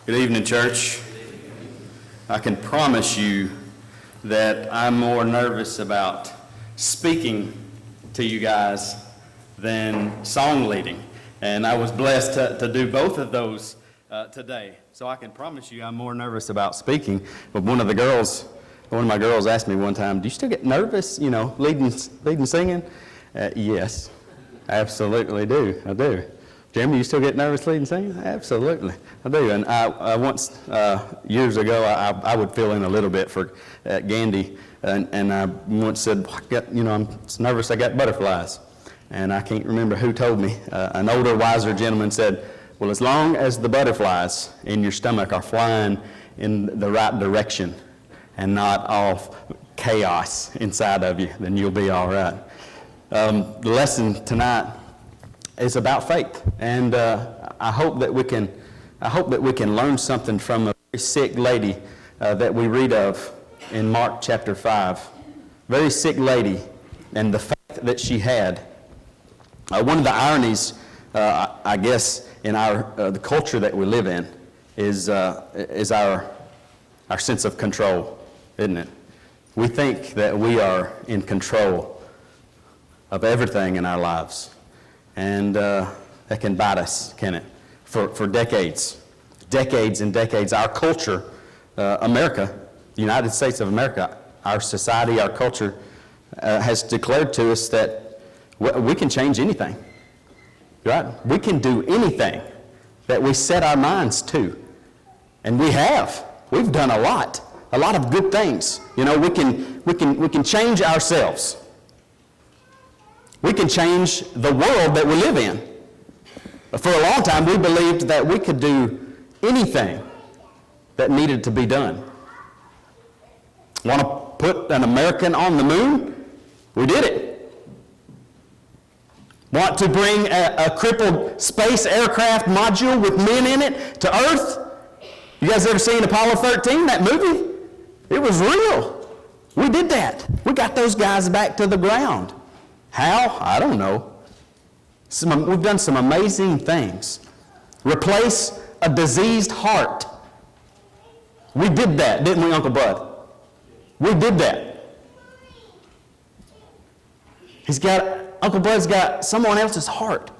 Good evening, church. I can promise you that I'm more nervous about speaking to you guys than song leading. And I was blessed to do both of those today. So I can promise you I'm more nervous about speaking. But one of my girls asked me one time, do you still get nervous, leading singing? Yes, absolutely do. I do. Jeremy, you still get nervous leading singing? Absolutely, I do. And I once, years ago, I would fill in a little bit for Gandhi, and I once said, I'm nervous I got butterflies. And I can't remember who told me. An older, wiser gentleman said, well, as long as the butterflies in your stomach are flying in the right direction and not all chaos inside of you, then you'll be all right. The lesson tonight is about faith, and I hope that we can learn something from a very sick lady that we read of in Mark chapter 5. Very sick lady, and the faith that she had. One of the ironies, I guess, in the culture that we live in is our sense of control, isn't it? We think that we are in control of everything in our lives. And that can bite us, can it? For decades and decades. Our culture, America, the United States of America, our society, our culture has declared to us that we can change anything, right? We can do anything that we set our minds to. And we have. We've done a lot of good things. We can change ourselves. We can change the world that we live in. For a long time, we believed that we could do anything that needed to be done. Want to put an American on the moon? We did it. Want to bring a crippled space aircraft module with men in it to Earth? You guys ever seen Apollo 13, that movie? It was real. We did that. We got those guys back to the ground. How? I don't know. We've done some amazing things. Replace a diseased heart. We did that, didn't we, Uncle Bud? We did that. Uncle Bud's got someone else's heart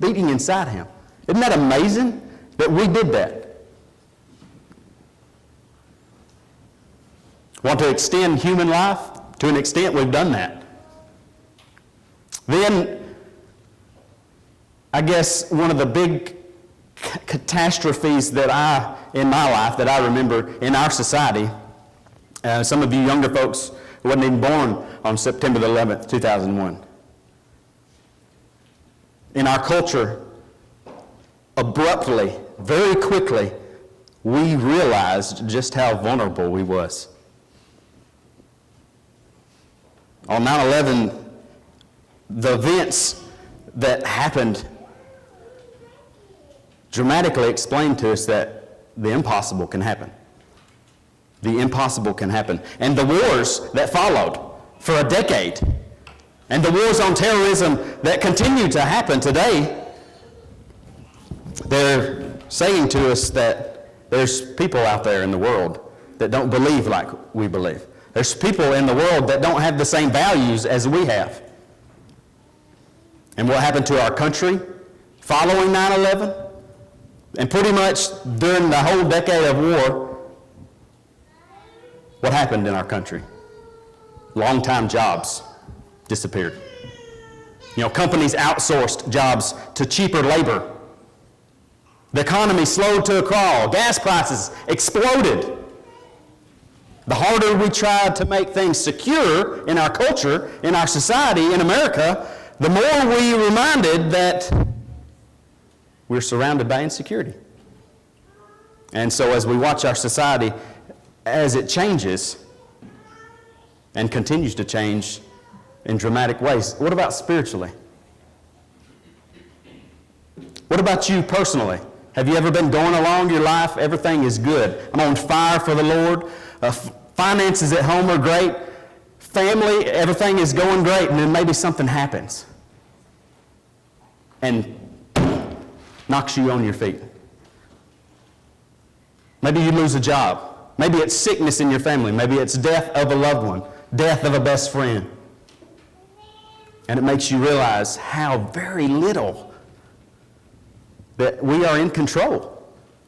beating inside him. Isn't that amazing that we did that? Want to extend human life? To an extent, we've done that. Then, I guess one of the big catastrophes in my life that I remember in our society, some of you younger folks wasn't even born on September the 11th, 2001. In our culture, abruptly, very quickly, we realized just how vulnerable we was. On 9/11, the events that happened dramatically explained to us that the impossible can happen. The impossible can happen. And the wars that followed for a decade, and the wars on terrorism that continue to happen today, they're saying to us that there's people out there in the world that don't believe like we believe. There's people in the world that don't have the same values as we have. And what happened to our country following 9/11, and pretty much during the whole decade of war, what happened in our country? Long-time jobs disappeared. Companies outsourced jobs to cheaper labor. The economy slowed to a crawl. Gas prices exploded. The harder we tried to make things secure in our culture, in our society, in America, the more we reminded that we're surrounded by insecurity. And so as we watch our society as it changes and continues to change in dramatic ways, what about spiritually? What about you personally? Have you ever been going along your life? Everything is good. I'm on fire for the Lord. Finances at home are great. Family, everything is going great, and then maybe something happens and knocks you on your feet. Maybe you lose a job. Maybe it's sickness in your family. Maybe it's death of a loved one, death of a best friend. And it makes you realize how very little that we are in control.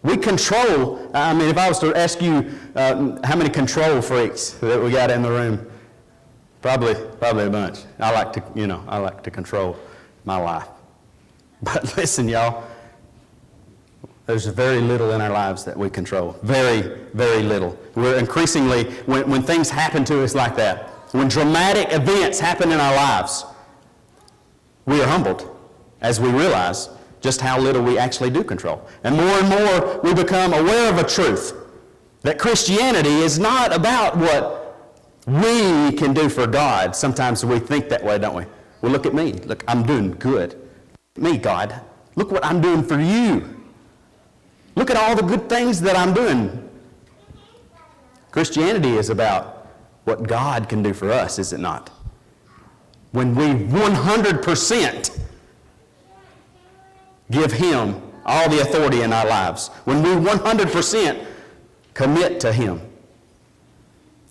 We control, I mean, if I was to ask you how many control freaks that we got in the room, probably a bunch. I like to control my life. But listen, y'all, there's very little in our lives that we control. Very, very little. We're increasingly, when things happen to us like that, when dramatic events happen in our lives, we are humbled as we realize just how little we actually do control. And more we become aware of a truth, that Christianity is not about what we can do for God. Sometimes we think that way, don't we? Well, look at me. Look, I'm doing good. Me, God. Look what I'm doing for you. Look at all the good things that I'm doing. Christianity is about what God can do for us, is it not? When we 100% give Him all the authority in our lives, when we 100% commit to Him,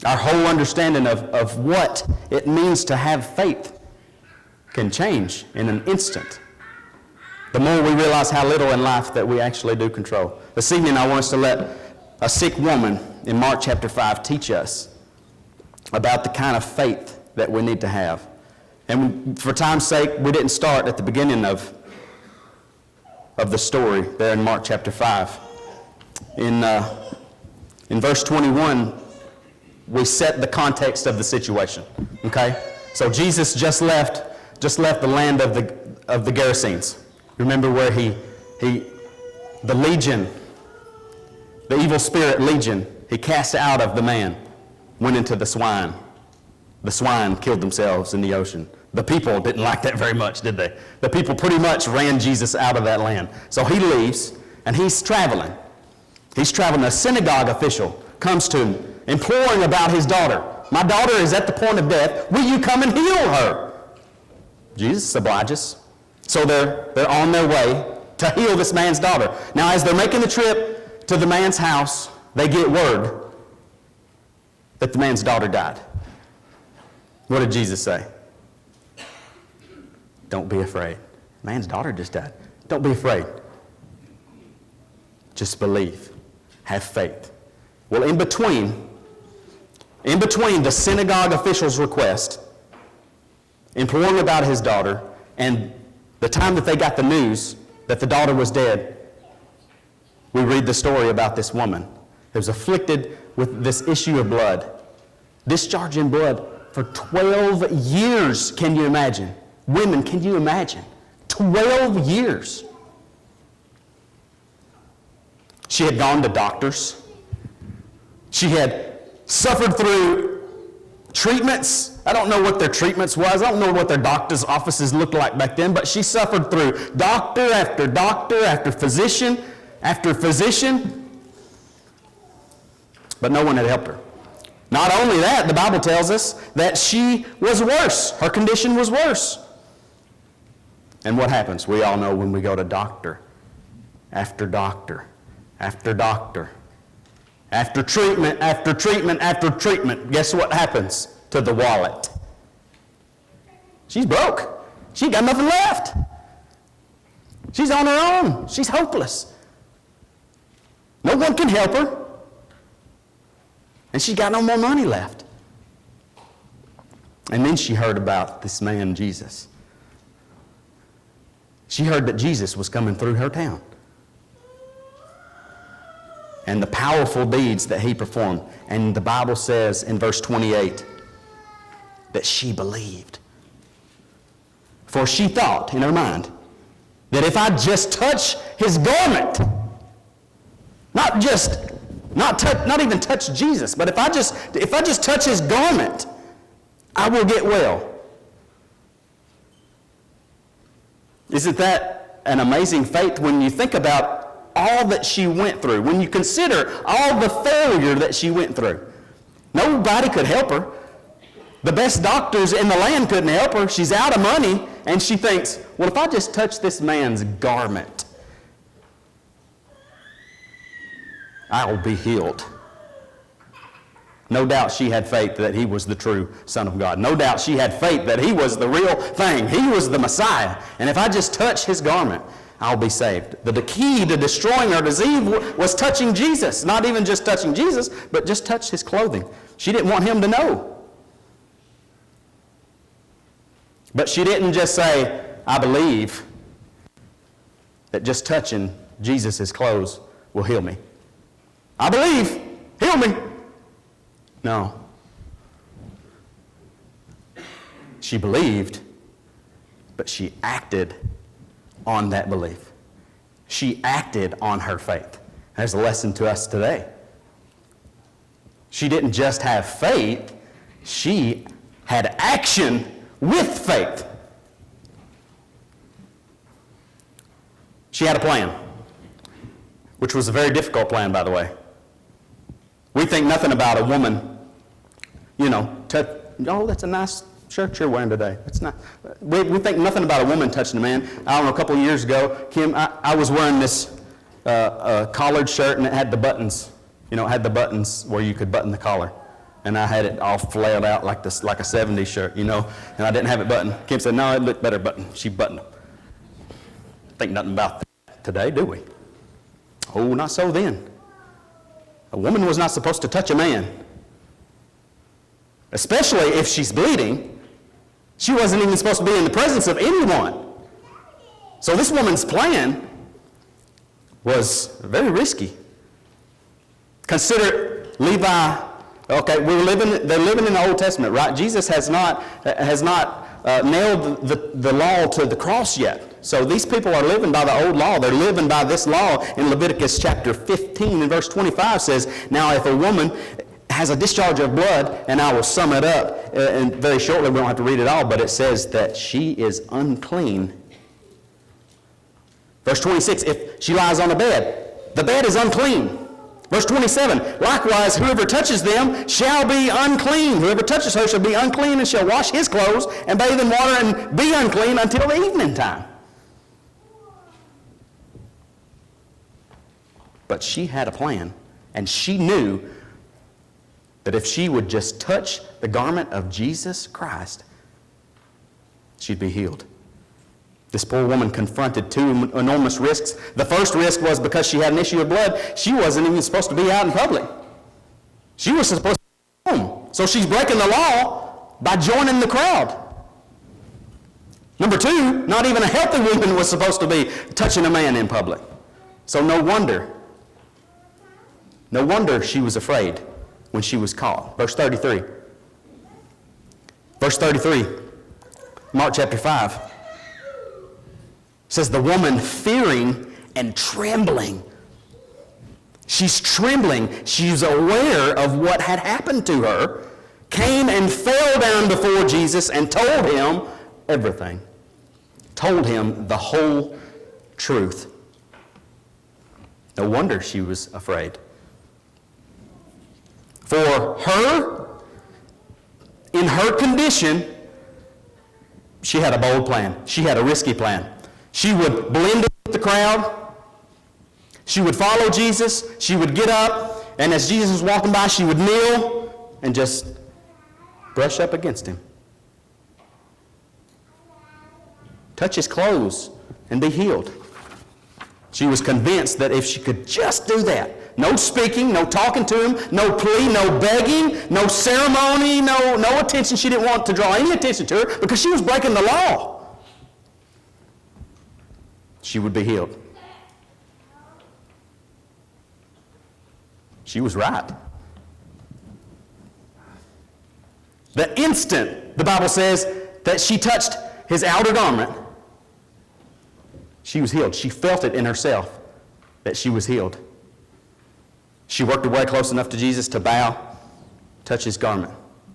our whole understanding of what it means to have faith can change in an instant. The more we realize how little in life that we actually do control. This evening I want us to let a sick woman in Mark chapter 5 teach us about the kind of faith that we need to have. And for time's sake, we didn't start at the beginning of the story there in Mark chapter 5. In verse 21, we set the context of the situation. Okay? So Jesus just left the land of the Gerasenes. Remember where the legion, the evil spirit legion, he cast out of the man, went into the swine. The swine killed themselves in the ocean. The people didn't like that very much, did they? The people pretty much ran Jesus out of that land. So he leaves, and he's traveling. He's traveling. A synagogue official comes to him, imploring about his daughter. My daughter is at the point of death. Will you come and heal her? Jesus obliges. So they're on their way to heal this man's daughter. Now, as they're making the trip to the man's house, they get word that the man's daughter died. What did Jesus say? Don't be afraid. Man's daughter just died. Don't be afraid. Just believe. Have faith. Well, in between the synagogue official's request, imploring about his daughter, and the time that they got the news that the daughter was dead, we read the story about this woman who was afflicted with this issue of blood, discharging blood for 12 years. Can you imagine? Women, can you imagine? 12 years. She had gone to doctors. She had suffered through treatments. I don't know what their treatments was. I don't know what their doctor's offices looked like back then, but she suffered through doctor after doctor after physician after physician. But no one had helped her. Not only that, the Bible tells us that she was worse. Her condition was worse. And what happens? We all know when we go to doctor after doctor after doctor, after treatment after treatment after treatment, guess what happens to the wallet? She's broke. She got nothing left. She's on her own. She's hopeless. No one can help her. And she got no more money left. And then she heard about this man, Jesus. She heard that Jesus was coming through her town. And the powerful deeds that he performed. And the Bible says in verse 28 that she believed. For she thought in her mind that if I just touch his garment, not even touch Jesus, but if I just touch his garment, I will get well. Isn't that an amazing faith when you think about all that she went through, when you consider all the failure that she went through? Nobody could help her. The best doctors in the land couldn't help her. She's out of money, and she thinks, well, if I just touch this man's garment, I'll be healed. No doubt she had faith that he was the true Son of God. No doubt she had faith that he was the real thing. He was the Messiah. And if I just touch his garment, I'll be saved. The key to destroying her disease was touching Jesus. Not even just touching Jesus, but just touch his clothing. She didn't want him to know. But she didn't just say, I believe that just touching Jesus' clothes will heal me. I believe, heal me. No. She believed, but she acted on that belief. She acted on her faith. There's a lesson to us today. She didn't just have faith, she had action with faith. She had a plan, which was a very difficult plan, by the way. We think nothing about a woman, oh, that's a nice shirt you're wearing today. It's not. We think nothing about a woman touching a man. I don't know, a couple of years ago, Kim, I was wearing this collared shirt, and it had the buttons. It had the buttons where you could button the collar. And I had it all flared out like a 70s shirt, and I didn't have it buttoned. Kim said, no, it looked better buttoned. She buttoned them. Think nothing about that today, do we? Oh, not so then. A woman was not supposed to touch a man. Especially if she's bleeding. She wasn't even supposed to be in the presence of anyone. So this woman's plan was very risky. Consider Levi. Okay, they're living in the Old Testament, right? Jesus has not nailed the law to the cross yet. So these people are living by the old law. They're living by this law. In Leviticus chapter 15 and verse 25 says, now if a woman has a discharge of blood, and I will sum it up, and very shortly, we don't have to read it all, but it says that she is unclean. Verse 26, if she lies on the bed is unclean. Verse 27, likewise, whoever touches them shall be unclean. Whoever touches her shall be unclean and shall wash his clothes and bathe in water and be unclean until the evening time. But she had a plan, and she knew that if she would just touch the garment of Jesus Christ, she'd be healed. This poor woman confronted two enormous risks. The first risk was because she had an issue of blood, she wasn't even supposed to be out in public. She was supposed to be home. So she's breaking the law by joining the crowd. Number two, not even a healthy woman was supposed to be touching a man in public. So no wonder she was afraid when she was caught. Verse 33. Verse 33, Mark chapter 5. Says the woman fearing and trembling. She's trembling. She's aware of what had happened to her. Came and fell down before Jesus and told him everything. Told him the whole truth. No wonder she was afraid. For her, in her condition, she had a bold plan. She had a risky plan. She would blend in with the crowd. She would follow Jesus. She would get up, and as Jesus was walking by, she would kneel and just brush up against him. Touch his clothes and be healed. She was convinced that if she could just do that, no speaking, no talking to him, no plea, no begging, no ceremony, no attention. She didn't want to draw any attention to her because she was breaking the law. She would be healed. She was right. The instant, the Bible says, that she touched his outer garment, she was healed. She felt it in herself that she was healed. She worked her way close enough to Jesus to bow, touch his garment.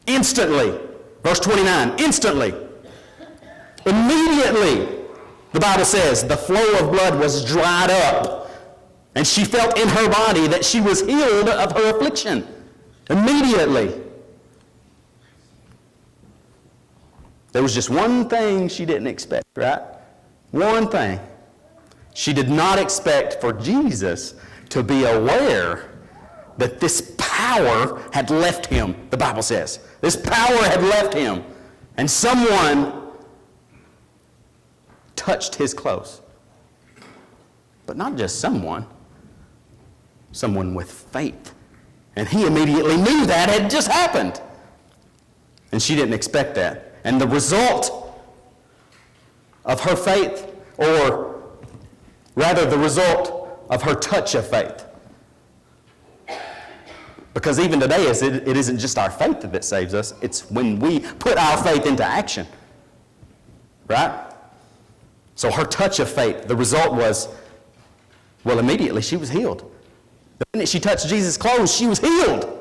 Instantly, verse 29, instantly, immediately, the Bible says, the flow of blood was dried up, and she felt in her body that she was healed of her affliction. Immediately. There was just one thing she didn't expect, right? One thing. She did not expect for Jesus to be aware that this power had left him, the Bible says. This power had left him, and someone touched his clothes. But not just someone with faith. And he immediately knew that had just happened. And she didn't expect that. And the result of her faith, or rather the result of her touch of faith. Because even today, it isn't just our faith that saves us. It's when we put our faith into action. Right? So her touch of faith, the result was, well, immediately she was healed. The minute she touched Jesus' clothes, she was healed.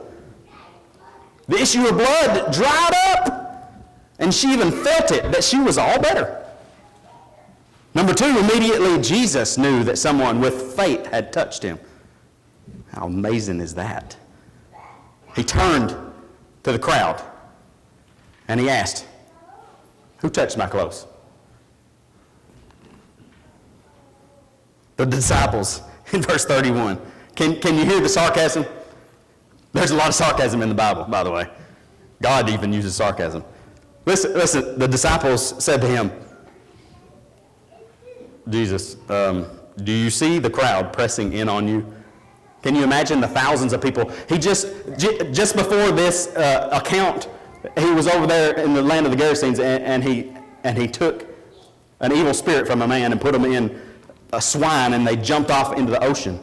The issue of blood dried up, and she even felt it, that she was all better. Number two, immediately Jesus knew that someone with faith had touched him. How amazing is that? He turned to the crowd, and he asked, "Who touched my clothes?" The disciples, in verse 31. Can you hear the sarcasm? There's a lot of sarcasm in the Bible, by the way. God even uses sarcasm. Listen, the disciples said to him, "Jesus, do you see the crowd pressing in on you?" Can you imagine the thousands of people? He just before this account, he was over there in the land of the Gerasenes, and he took an evil spirit from a man and put him in a swine, and they jumped off into the ocean.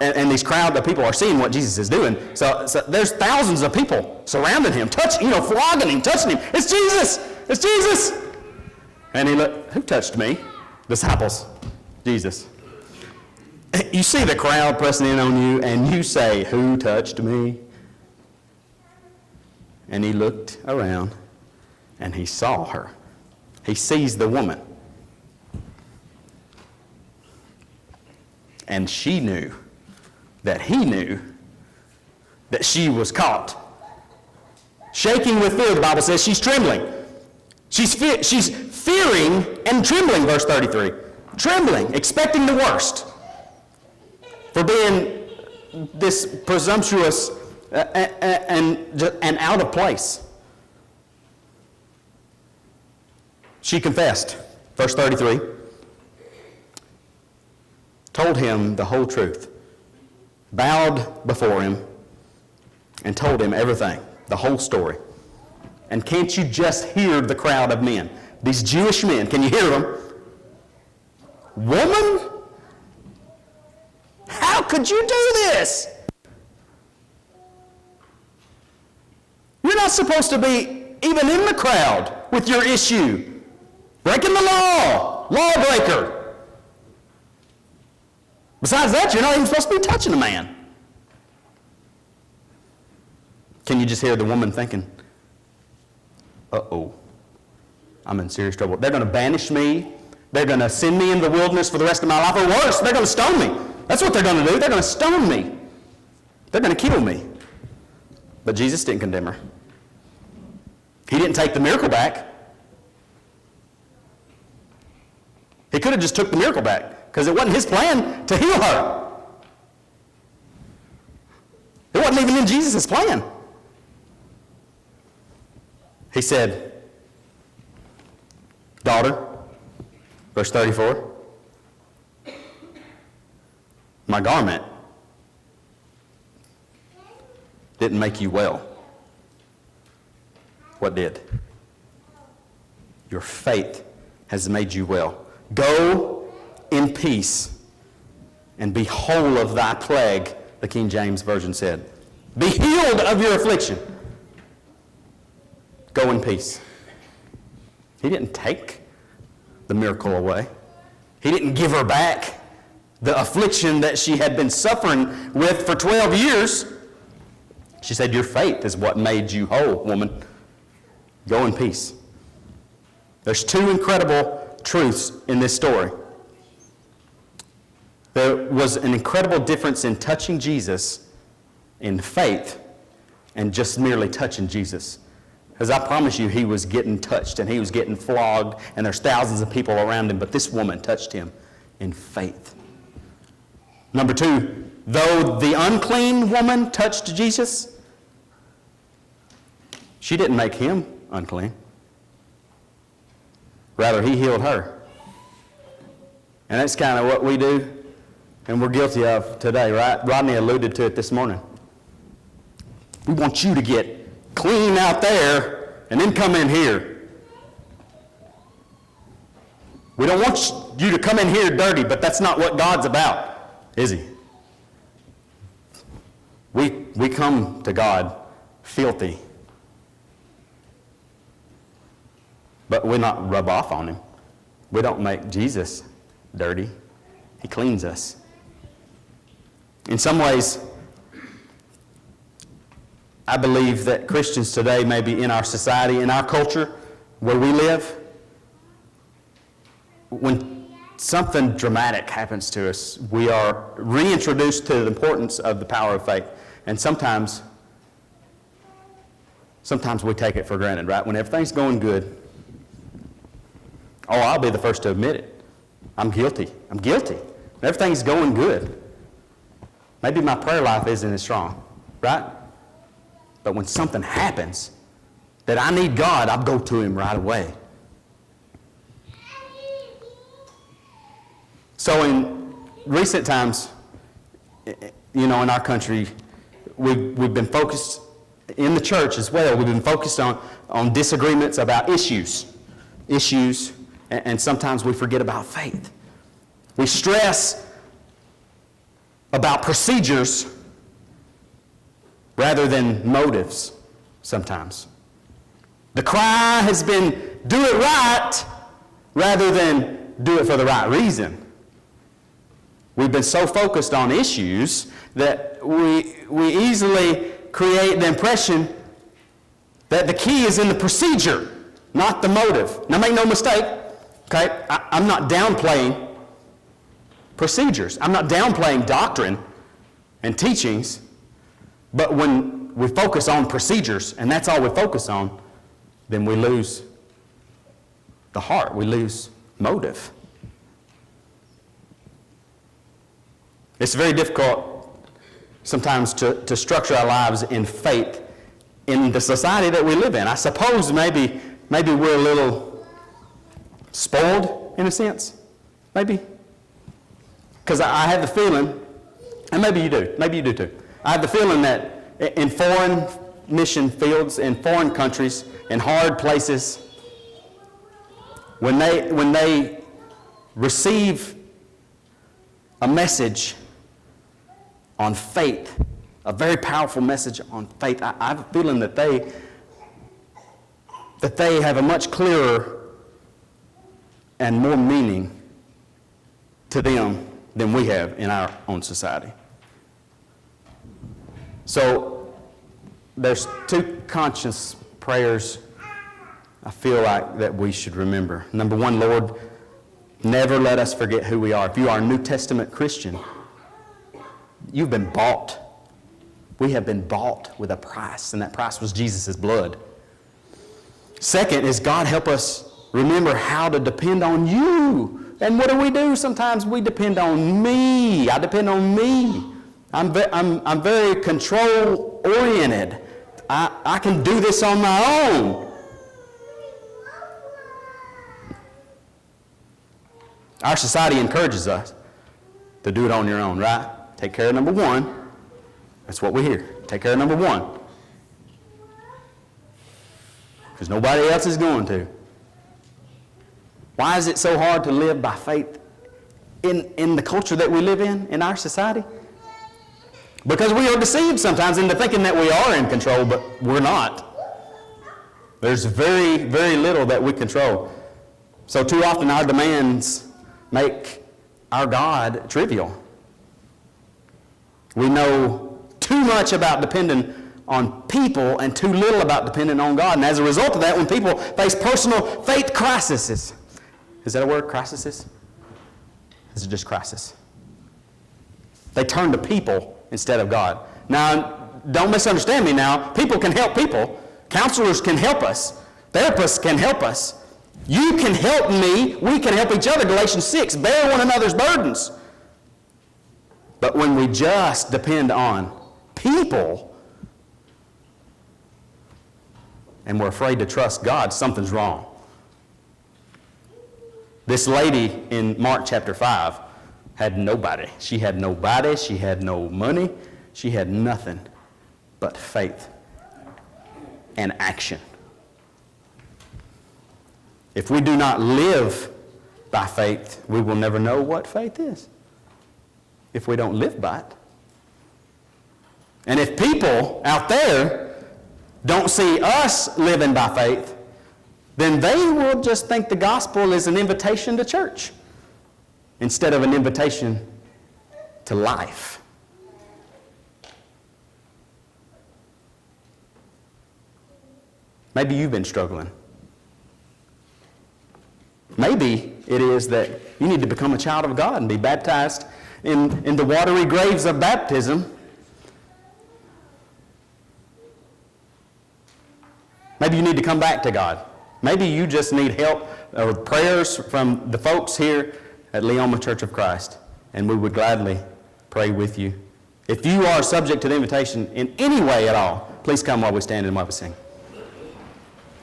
And these crowd of people are seeing what Jesus is doing. So there's thousands of people surrounding him, flogging him, touching him. It's Jesus! It's Jesus! And he looked, "Who touched me?" Disciples. Jesus. You see the crowd pressing in on you, and you say, "Who touched me?" And he looked around, and he saw her. He sees the woman. And she knew that he knew that she was caught. Shaking with fear, the Bible says she's trembling. She's fearing and trembling, verse 33. Trembling, expecting the worst. For being this presumptuous and out of place. She confessed, verse 33. Told him the whole truth. Bowed before him and told him everything, the whole story. And can't you just hear the crowd of men? These Jewish men, can you hear them? "Woman, how could you do this? You're not supposed to be even in the crowd with your issue. Breaking the law, lawbreaker. Besides that, you're not even supposed to be touching a man." Can you just hear the woman thinking, "Uh-oh, I'm in serious trouble. They're going to banish me. They're going to send me into the wilderness for the rest of my life. Or worse, they're going to stone me. That's what they're going to do. They're going to stone me. They're going to kill me." But Jesus didn't condemn her. He didn't take the miracle back. He could have just took the miracle back, because it wasn't his plan to heal her. It wasn't even in Jesus' plan. He said, "Daughter," verse 34, "my garment didn't make you well." What did? Your faith has made you well. Go in peace and be whole of thy plague, the King James Version said. Be healed of your affliction. Go in peace. He didn't take the miracle away. He didn't give her back the affliction that she had been suffering with for 12 years. She said, "Your faith is what made you whole, woman. Go in peace." There's two incredible truths in this story. There was an incredible difference in touching Jesus in faith and just merely touching Jesus. Because I promise you, he was getting touched and he was getting flogged, and there's thousands of people around him, but this woman touched him in faith. Number two, though the unclean woman touched Jesus, she didn't make him unclean. Rather, he healed her. And that's kind of what we do, and we're guilty of today, right? Rodney alluded to it this morning. We want you to get clean out there and then come in here. We don't want you to come in here dirty, but that's not what God's about, is he? We come to God filthy, but we not rub off on him. We don't make Jesus dirty. He cleans us. In some ways, I believe that Christians today, maybe in our society, in our culture, where we live, when something dramatic happens to us, we are reintroduced to the importance of the power of faith. And sometimes we take it for granted, right? When everything's going good, I'll be the first to admit it. I'm guilty. When everything's going good, maybe my prayer life isn't as strong, right? But when something happens that I need God, I'll go to him right away. So in recent times, in our country, we've been focused, in the church as well, we've been focused on disagreements about issues, and sometimes we forget about faith. We stress about procedures rather than motives sometimes. The cry has been, do it right, rather than do it for the right reason. We've been so focused on issues that we easily create the impression that the key is in the procedure, not the motive. Now make no mistake, okay, I'm not downplaying procedures. I'm not downplaying doctrine and teachings, but when we focus on procedures, and that's all we focus on, then we lose the heart, we lose motive. It's very difficult sometimes to structure our lives in faith in the society that we live in. I suppose maybe we're a little spoiled in a sense, maybe. Because I have the feeling, and maybe you do too, I have the feeling that in foreign mission fields, in foreign countries, in hard places, when they receive a message on faith, a very powerful message on faith, I have a feeling that they have a much clearer and more meaning to them than we have in our own society. So there's two conscious prayers I feel like that we should remember. Number one, Lord, never let us forget who we are. If you are a New Testament Christian, you've been bought. We have been bought with a price, and that price was Jesus' blood. Second is, God, help us remember how to depend on you. And what do? Sometimes we depend on me. I depend on me. I'm very control-oriented. I can do this on my own. Our society encourages us to do it on your own, right? Take care of number one. That's what we hear. Take care of number one. Because nobody else is going to. Why is it so hard to live by faith in the culture that we live in our society? Because we are deceived sometimes into thinking that we are in control, but we're not. There's very, very little that we control. So too often our demands make our God trivial. We know too much about depending on people and too little about depending on God. And as a result of that, when people face personal faith crises, is that a word, crises? Is it just crisis? They turn to people instead of God. Now, don't misunderstand me now. People can help people. Counselors can help us. Therapists can help us. You can help me. We can help each other. Galatians 6, bear one another's burdens. But when we just depend on people and we're afraid to trust God, something's wrong. This lady in Mark chapter 5 had nobody. She had nobody. She had no money. She had nothing but faith and action. If we do not live by faith, we will never know what faith is if we don't live by it. And if people out there don't see us living by faith, then they will just think the gospel is an invitation to church instead of an invitation to life. Maybe you've been struggling. Maybe it is that you need to become a child of God and be baptized in the watery graves of baptism. Maybe you need to come back to God. Maybe you just need help or prayers from the folks here at Leoma Church of Christ, and we would gladly pray with you. If you are subject to the invitation in any way at all, please come while we stand and while we sing.